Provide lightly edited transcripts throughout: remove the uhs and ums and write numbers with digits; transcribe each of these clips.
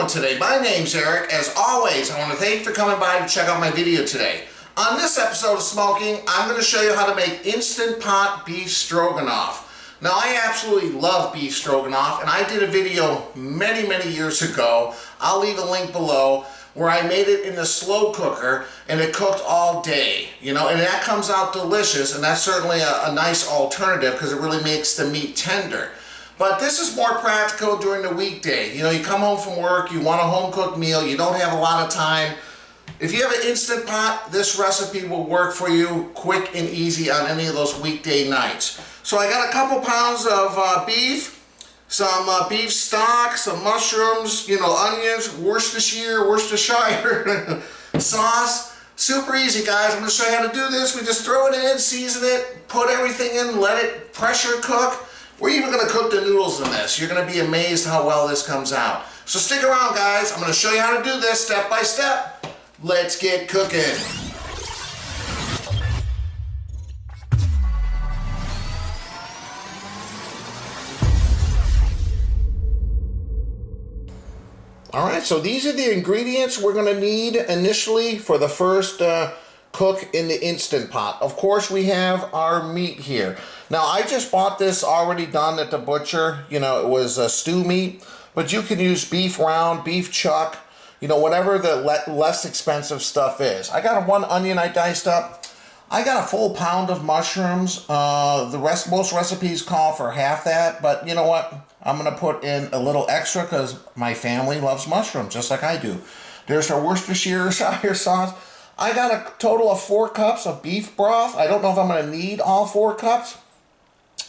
doing today? My name's Eric. As always, I want to thank you for coming by to check out my video today. On this episode of Smo'King, I'm going to show you how to make Instant Pot Beef Stroganoff. Now, I absolutely love beef stroganoff, and I did a video many years ago. I'll leave a link below where I made it in a slow cooker, and it cooked all day, you know, and that comes out delicious, and that's certainly a nice alternative because it really makes the meat tender. But this is more practical during the weekday. You know, you come home from work, you want a home-cooked meal, you don't have a lot of time. If you have an Instant Pot, this recipe will work for you quick and easy on any of those weekday nights. So I got a couple pounds of beef, some beef stock, some mushrooms, you know, onions, Worcestershire sauce. Super easy, guys. I'm going to show you how to do this. We just throw it in, season it, put everything in, let it pressure cook. We're even going to cook the noodles in this. You're going to be amazed how well this comes out. So stick around, guys. I'm going to show you how to do this step by step. Let's get cooking. Alright, so these are the ingredients we're going to need initially for the first cook in the Instant Pot. Of course, we have our meat here. Now, I just bought this already done at the butcher. You know, it was stew meat, but you can use beef round, beef chuck, you know, whatever the less expensive stuff is. I got one onion I diced up. I got a full pound of mushrooms. Most recipes call for half that, but you know what? I'm going to put in a little extra because my family loves mushrooms just like I do. There's our Worcestershire sauce. I got a total of 4 cups of beef broth. I don't know if I'm going to need all 4 cups.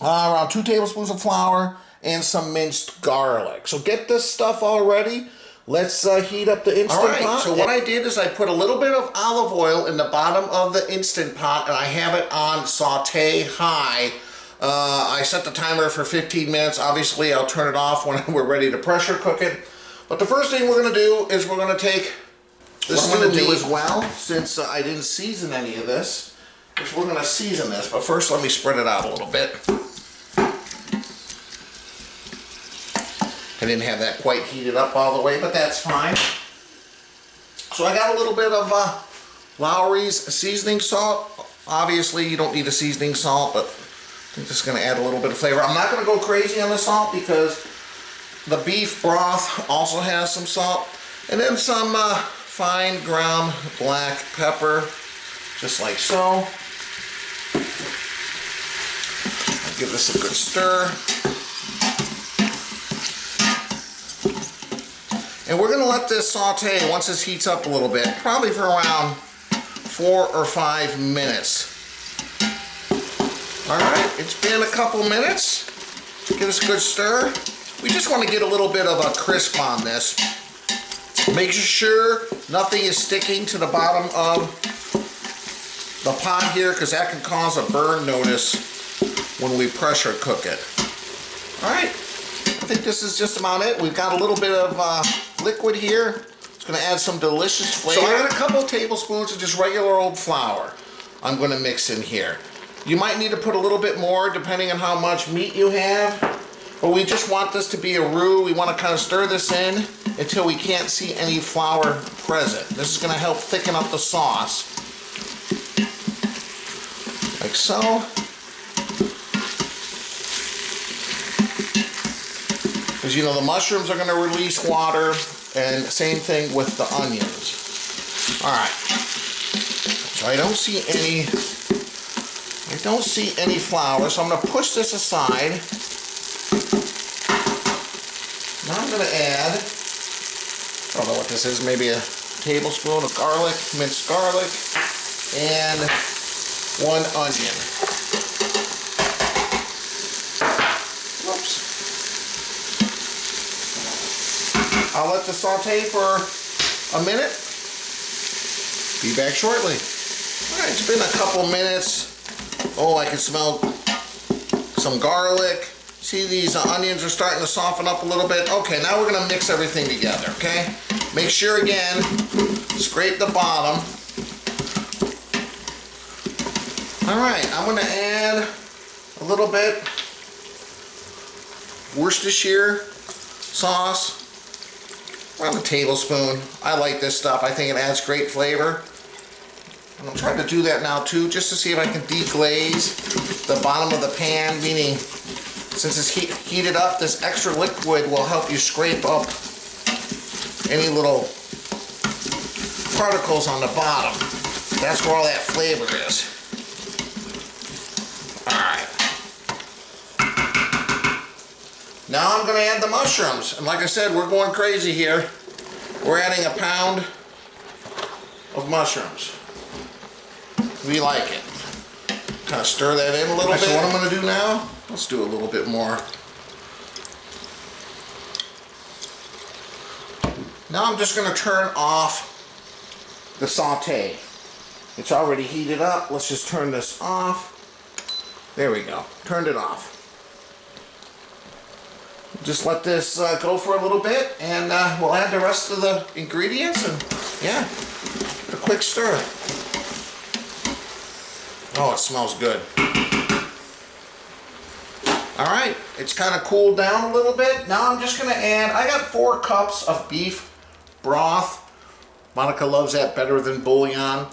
Around 2 tablespoons of flour and some minced garlic. So get this stuff all ready. Let's heat up the Instant Pot. So what I did is I put a little bit of olive oil in the bottom of the Instant Pot, and I have it on saute high. I set the timer for 15 minutes. Obviously, I'll turn it off when we're ready to pressure cook it. But the first thing we're going to do is we're going to take this. What I'm going to do as well, since I didn't season any of this, is we're going to season this. But first, let me spread it out a little bit. I didn't have that quite heated up all the way, but that's fine. So I got a little bit of Lowry's seasoning salt. Obviously, you don't need a seasoning salt, but I'm just going to add a little bit of flavor. I'm not going to go crazy on the salt because the beef broth also has some salt. And then some fine ground black pepper, just like so. I'll give this a good stir. And we're going to let this saute once this heats up a little bit, probably for around 4 or 5 minutes. Alright, it's been a couple minutes. Give us a good stir. We just want to get a little bit of a crisp on this. Make sure nothing is sticking to the bottom of the pot here, because that can cause a burn notice when we pressure cook it. Alright, I think this is just about it. We've got a little bit of liquid here. It's going to add some delicious flavor. So I got a couple tablespoons of just regular old flour I'm going to mix in here. You might need to put a little bit more depending on how much meat you have, but we just want this to be a roux. We want to kind of stir this in until we can't see any flour present. This is going to help thicken up the sauce. Like so. Because you know the mushrooms are going to release water, and same thing with the onions. Alright. So I don't see any flour, so I'm going to push this aside. Now I'm going to add, I don't know what this is, maybe a tablespoon of garlic, minced garlic, and 1 onion. Whoops. I'll let this saute for a minute. Be back shortly. Alright, it's been a couple minutes. Oh, I can smell some garlic. See, these onions are starting to soften up a little bit. Okay, now we're going to mix everything together, okay? Make sure, again, scrape the bottom. Alright, I'm going to add a little bit Worcestershire sauce. around a tablespoon. I like this stuff. I think it adds great flavor. And I'm trying to do that now too, just to see if I can deglaze the bottom of the pan, meaning since it's heated up, this extra liquid will help you scrape up any little particles on the bottom. That's where all that flavor is. Alright. Now I'm going to add the mushrooms. And like I said, we're going crazy here. We're adding a pound of mushrooms. We like it. Kind of stir that in a little bit. So what I'm going to do now, let's do a little bit more. Now I'm just going to turn off the saute. It's already heated up. Let's just turn this off. There we go. Turned it off. Just let this go for a little bit, and we'll add the rest of the ingredients, and yeah, a quick stir. Oh, it smells good. Alright, it's kind of cooled down a little bit. Now I'm just going to add, I got 4 cups of beef broth. Monica loves that better than bouillon.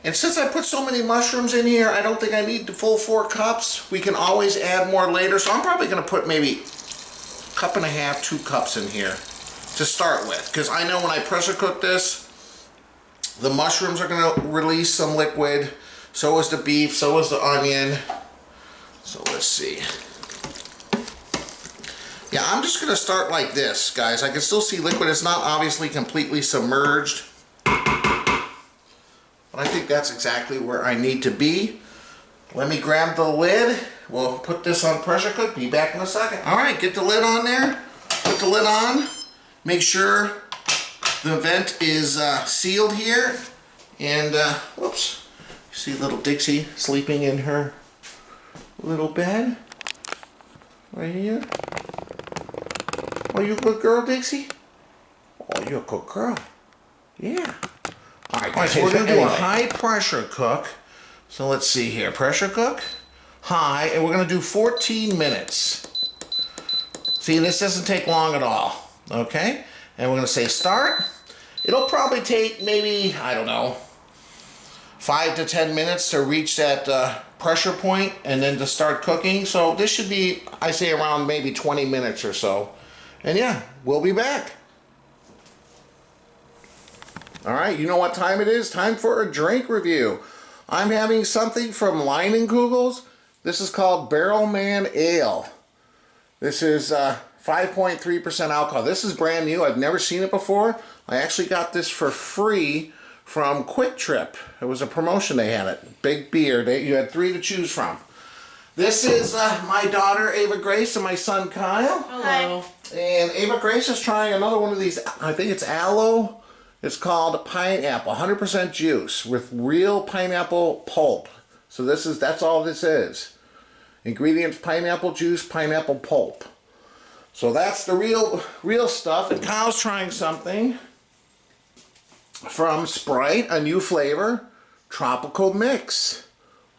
And since I put so many mushrooms in here, I don't think I need the full 4 cups. We can always add more later, so I'm probably going to put maybe 1.5 cups, 2 cups in here to start with. Because I know when I pressure cook this, the mushrooms are going to release some liquid. So is the beef, so is the onion. So let's see. Yeah, I'm just gonna start like this, guys. I can still see liquid. It's not obviously completely submerged. But I think that's exactly where I need to be. Let me grab the lid. We'll put this on pressure cook. Be back in a second. All right, get the lid on there. Put the lid on. Make sure the vent is sealed here. And, whoops. See little Dixie sleeping in her little bed right here. Oh, you a good girl, Dixie? Oh, you're a good girl. Yeah. All right, so we're going to do a high pressure cook. So let's see here. Pressure cook, high, and we're going to do 14 minutes. See, this doesn't take long at all. Okay? And we're going to say start. It'll probably take maybe, I don't know, 5 to 10 minutes to reach that pressure point and then to start cooking. So this should be, I say, around maybe 20 minutes or so. And yeah, we'll be back. All right, you know what time it is? Time for a drink review. I'm having something from Leinenkugel's. This is called Barrelman Ale. This is 5.3% alcohol. This is brand new. I've never seen it before. I actually got this for free from Quick Trip. It was a promotion they had it. Big beer. You had 3 to choose from. This is my daughter Ava Grace and my son Kyle. Hello. And Ava Grace is trying another one of these. I think it's aloe. It's called pineapple, 100% juice with real pineapple pulp. So that's all this is. Ingredients: pineapple juice, pineapple pulp. So that's the real stuff. And Kyle's trying something from Sprite, a new flavor, tropical mix.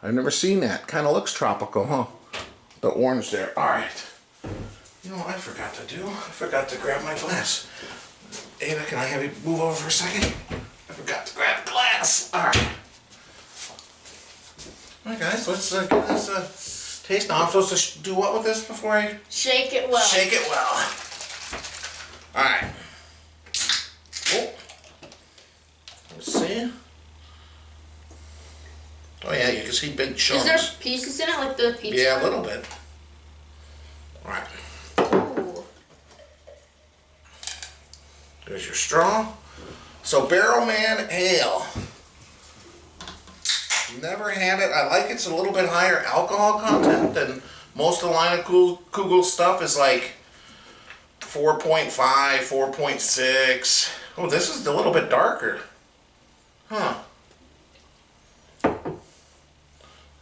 I've never seen that. Kind of looks tropical, huh? The orange there. All right. You know what I forgot to do? I forgot to grab my glass. Ava, can I have you move over for a second? I forgot to grab the glass. All right. All right, guys. Let's give this a taste. Now I'm supposed to do what with this before I shake it well? Shake it well. All right. Oh. Let's see. Oh yeah, you can see big chunks. Is there pieces in it, like the pizza? Yeah, a little bit. All right. Ooh. There's your straw. So Barrelman Ale. Never had it. I like it's a little bit higher alcohol content than most of the Leinenkugel's stuff is like 4.5, 4.6. Oh, this is a little bit darker. Huh.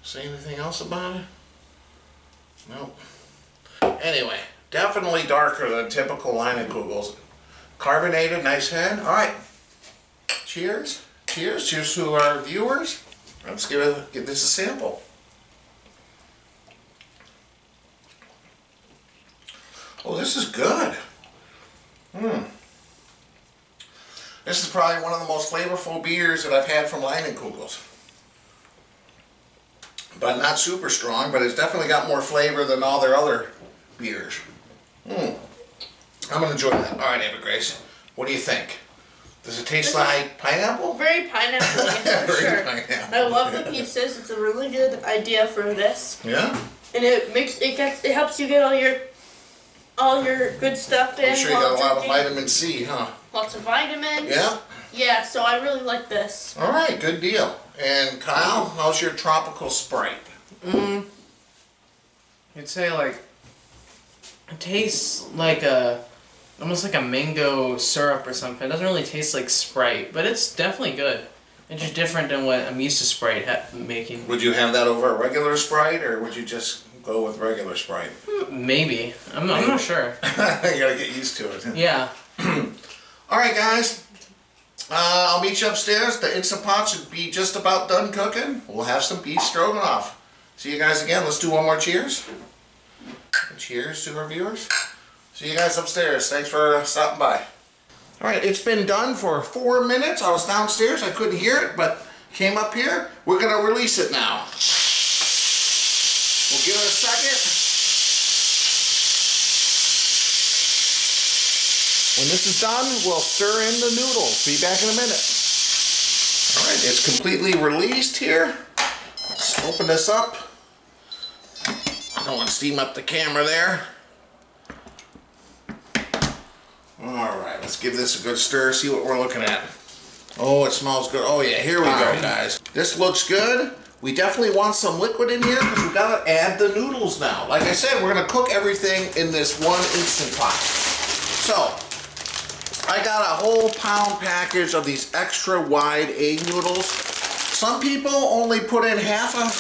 See anything else about it? Nope. Anyway, definitely darker than typical Leinenkugel's. Carbonated, nice head. All right. Cheers. Cheers. Cheers to our viewers. Let's give this a sample. Oh, this is good. This is probably one of the most flavorful beers that I've had from Leinenkugels. But not super strong, but it's definitely got more flavor than all their other beers. I'm gonna enjoy that. All right, Ava Grace, what do you think? Does it taste like pineapple? Very pineapple, for Very sure. pineapple. I love the pieces. It's a really good idea for this. Yeah? And it helps you get all your good stuff in. I'm sure you while got a lot of drinking. vitamin C, huh? Lots of vitamins. Yeah? Yeah, so I really like this. All right, good deal. And Kyle, how's your tropical Sprite? I'd say like it tastes like almost like a mango syrup or something. It doesn't really taste like Sprite, but it's definitely good. It's just different than what I'm used to Sprite making. Would you have that over a regular Sprite, or would you just go with regular Sprite? Maybe. I'm not sure. You gotta get used to it. Yeah. All right, guys. I'll meet you upstairs. The Instant Pot should be just about done cooking. We'll have some beef stroganoff. See you guys again. Let's do one more cheers. Cheers to our viewers. See you guys upstairs. Thanks for stopping by. All right, it's been done for 4 minutes. I was downstairs. I couldn't hear it, but came up here. We're going to release it now. We'll give it a second. When this is done, we'll stir in the noodles. Be back in a minute. All right, it's completely released here. Let's open this up. I don't want to steam up the camera there. All right, let's give this a good stir, see what we're looking at. Oh, it smells good. Oh yeah, here we go, guys. This looks good. We definitely want some liquid in here because we gotta add the noodles now. Like I said, we're gonna cook everything in this one Instant Pot. So, I got a whole pound package of these extra wide egg noodles. Some people only put in half of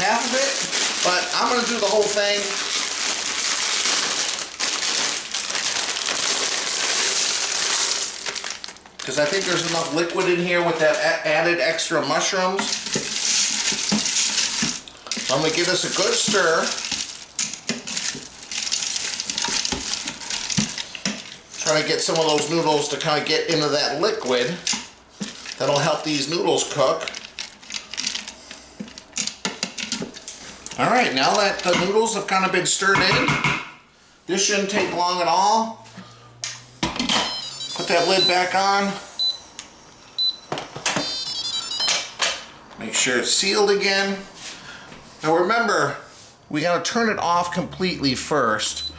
it, but I'm gonna do the whole thing. Because I think there's enough liquid in here with that added extra mushrooms. So I'm gonna give this a good stir. Try to get some of those noodles to kind of get into that liquid. That'll help these noodles cook. All right, now that the noodles have kind of been stirred in, this shouldn't take long at all. Put that lid back on. Make sure it's sealed again. Now remember, we gotta turn it off completely first,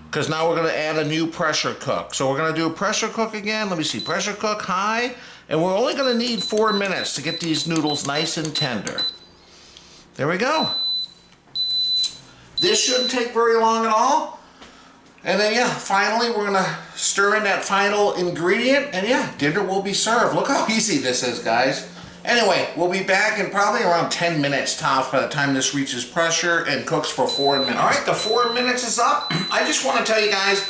because now we're gonna add a new pressure cook. So we're gonna do a pressure cook again. Let me see, pressure cook high, and we're only gonna need 4 minutes to get these noodles nice and tender. There we go. This shouldn't take very long at all. And then yeah, finally we're gonna stir in that final ingredient, and yeah, dinner will be served. Look how easy this is, guys. Anyway, we'll be back in probably around 10 minutes tops by the time this reaches pressure and cooks for 4 minutes. All right, the 4 minutes is up. I just want to tell you guys,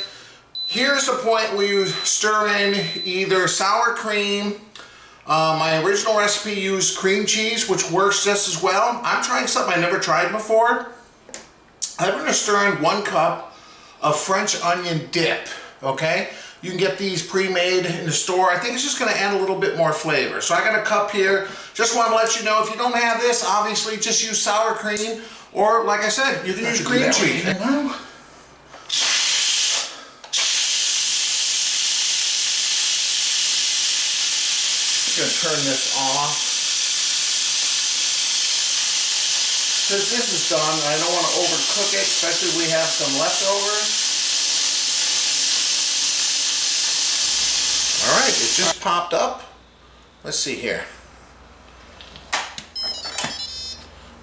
here's the point where you stir in either sour cream. My original recipe used cream cheese, which works just as well. I'm trying something I never tried before. I'm going to stir in 1 cup of French onion dip, okay? You can get these pre-made in the store. I think it's just gonna add a little bit more flavor. So I got a cup here. Just wanna let you know, if you don't have this, obviously just use sour cream, or like I said, you can use cream cheese. Well, I'm gonna turn this off. Since this is done, I don't wanna overcook it, especially if we have some leftovers. All right, it just popped up. Let's see here.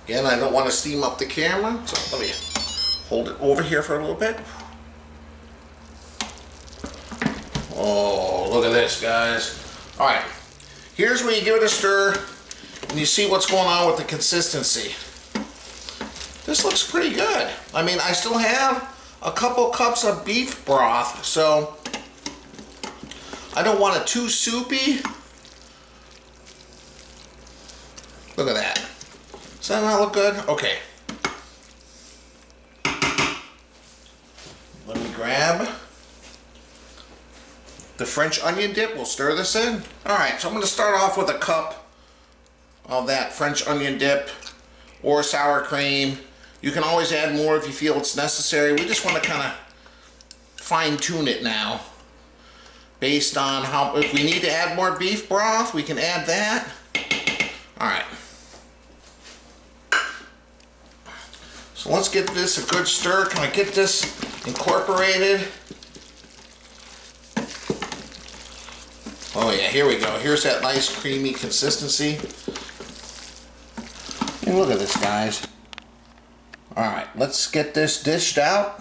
Again, I don't want to steam up the camera, so let me hold it over here for a little bit. Oh, look at this, guys. All right, here's where you give it a stir, and you see what's going on with the consistency. This looks pretty good. I mean, I still have a couple cups of beef broth, so I don't want it too soupy. Look at that. Does that not look good? Okay. Let me grab the French onion dip. We'll stir this in. All right, so I'm gonna start off with a cup of that French onion dip or sour cream. You can always add more if you feel it's necessary. We just want to kind of fine tune it now based on how, if we need to add more beef broth, we can add that. All right. So let's get this a good stir. Can I get this incorporated? Oh yeah, here we go. Here's that nice creamy consistency. And look at this, guys. All right, let's get this dished out.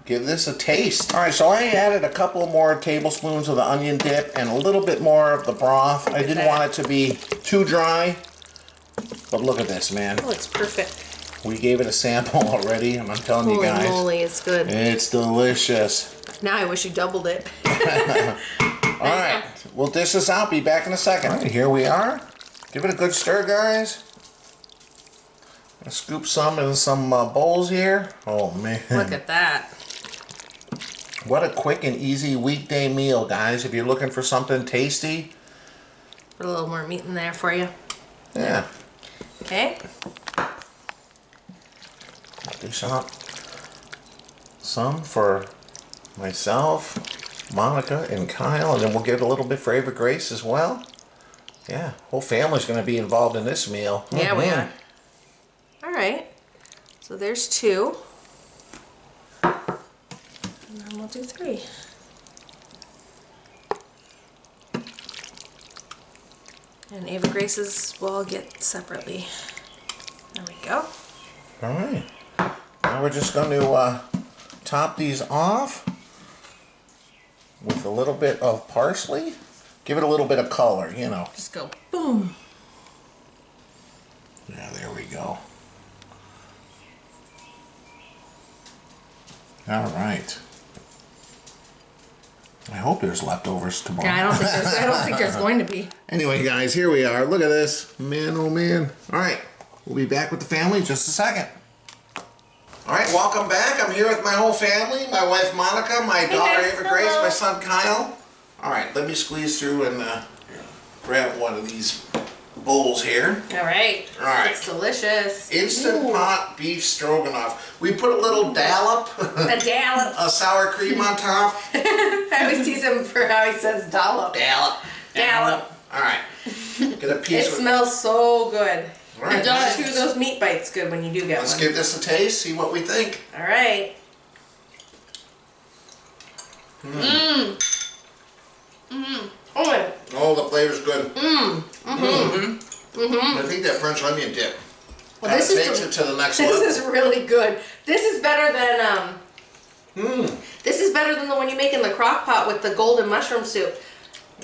Give this a taste. All right, so I added a couple more tablespoons of the onion dip and a little bit more of the broth. I didn't want it to be too dry, but look at this, man. Oh, it's perfect. We gave it a sample already, and I'm telling you guys. Holy moly, it's good. It's delicious. Now I wish you doubled it. All right, we'll dish this out. Be back in a second. All right, here we are. Give it a good stir, guys. Scoop some in some bowls here. Oh, man. Look at that. What a quick and easy weekday meal, guys. If you're looking for something tasty. Put a little more meat in there for you. Yeah. Okay. Dish out some for myself, Monica, and Kyle. And then we'll give it a little bit for Ava Grace as well. Yeah, whole family's going to be involved in this meal. Yeah, we are. All right. So there's 2. And then we'll do 3. And Ava Grace's will get separately. There we go. All right. Now we're just going to top these off with a little bit of parsley. Give it a little bit of color, you know. Just go boom. Yeah, there we go. All right. I hope there's leftovers tomorrow. Yeah, I don't think there's going to be. Anyway, guys, here we are. Look at this. Man, oh man. All right. We'll be back with the family in just a second. All right, welcome back. I'm here with my whole family. My wife, Monica, my daughter, guys. Ava Grace, Hello. my son, Kyle. All right, let me squeeze through and grab one of these bowls here. All right. All right. It's delicious. Instant pot beef stroganoff. We put a little dollop, A dollop. of sour cream on top. I always tease him for how he says dollop. Dollop. Dollop. All right. Get a It piece. smells so good. All right. It does. Chew those meat bites good when you do get Let's one. give this a taste. See what we think. All right. Oh my. Oh, the flavor's good. I think that French onion dip Well, kinda this is takes it to the next This level. is really good. This is better than This is better than the one you make in the crock pot with the golden mushroom soup.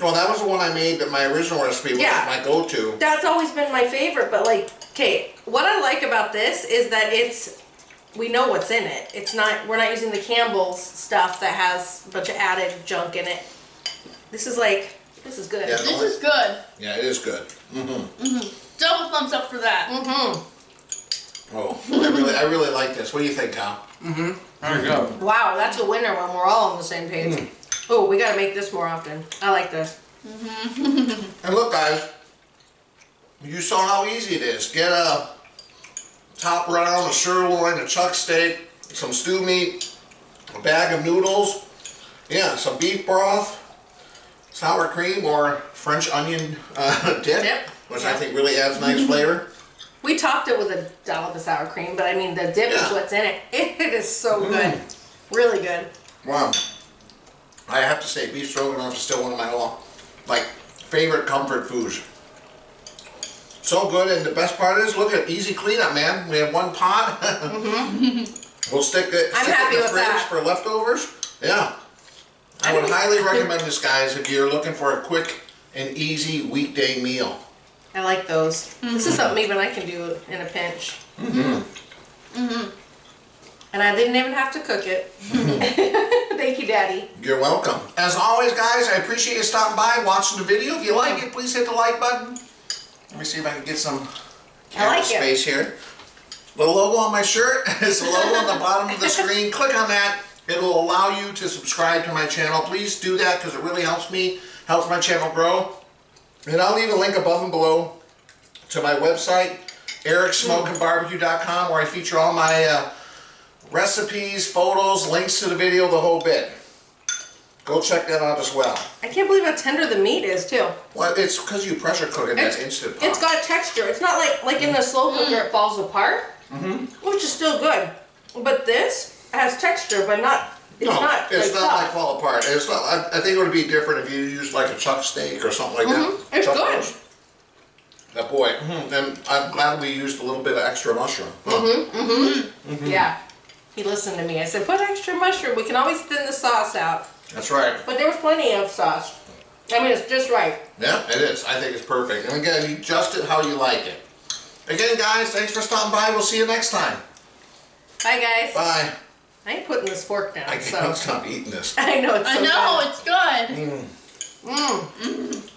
Well, that was the one I made, that my original recipe, which Yeah. is my go-to. That's always been my favorite, but like, okay, what I like about this is that we know what's in it. We're not using the Campbell's stuff that has a bunch of added junk in it. This is good. Yeah. This is good. Yeah, it is good. Double thumbs up for that. Oh, I really like this. What do you think, Kyle? There you go. Wow, that's a winner when we're all on the same page. Oh, we gotta make this more often. I like this. And look, guys, you saw how easy it is. Get a top round, a sirloin, a chuck steak, some stew meat, a bag of noodles, yeah, some beef broth, sour cream, or French onion dip, which I think really adds nice flavor. We topped it with a dollop of sour cream, but I mean, the dip is what's in it. It is so good. Really good. Wow. I have to say, beef stroganoff is still one of my favorite comfort foods. So good, and the best part is, look at easy cleanup, man. We have one pot. We'll stick it happy in the with fridge that. for leftovers. Yeah. I would highly recommend this, guys, if you're looking for a quick and easy weekday meal. I like those. This is something even I can do in a pinch. And I didn't even have to cook it. Thank you, Daddy. You're welcome. As always, guys, I appreciate you stopping by, watching the video. If you like it, please hit the like button. Let me see if I can get some camera space here. The logo on my shirt is the logo on the bottom of the screen. Click on that. It'll allow you to subscribe to my channel. Please do that because it really helps me, helps my channel grow. And I'll leave a link above and below to my website, ericsmokingbbq.com, where I feature all my recipes, photos, links to the video, the whole bit. Go check that out as well. I can't believe how tender the meat is too. Well, it's because you pressure cook it in that Instant Pot. It's got texture. It's not like in the slow cooker it falls apart, which is still good. But this has texture, but not. It's not. It's like not tough. like fall apart. It's not. I think it would be different if you used like a chuck steak or something like that. It's Chuck good. roast. That boy. And I'm glad we used a little bit of extra mushroom. Yeah. He listened to me. I said, put extra mushroom. We can always thin the sauce out. That's right. But there was plenty of sauce. I mean, it's just right. Yeah, it is. I think it's perfect. And again, you adjust it how you like it. Again, guys, thanks for stopping by. We'll see you next time. Bye, guys. Bye. I ain't putting this fork down. I can't stop eating this. I know it's so I know, good. it's good. Mm.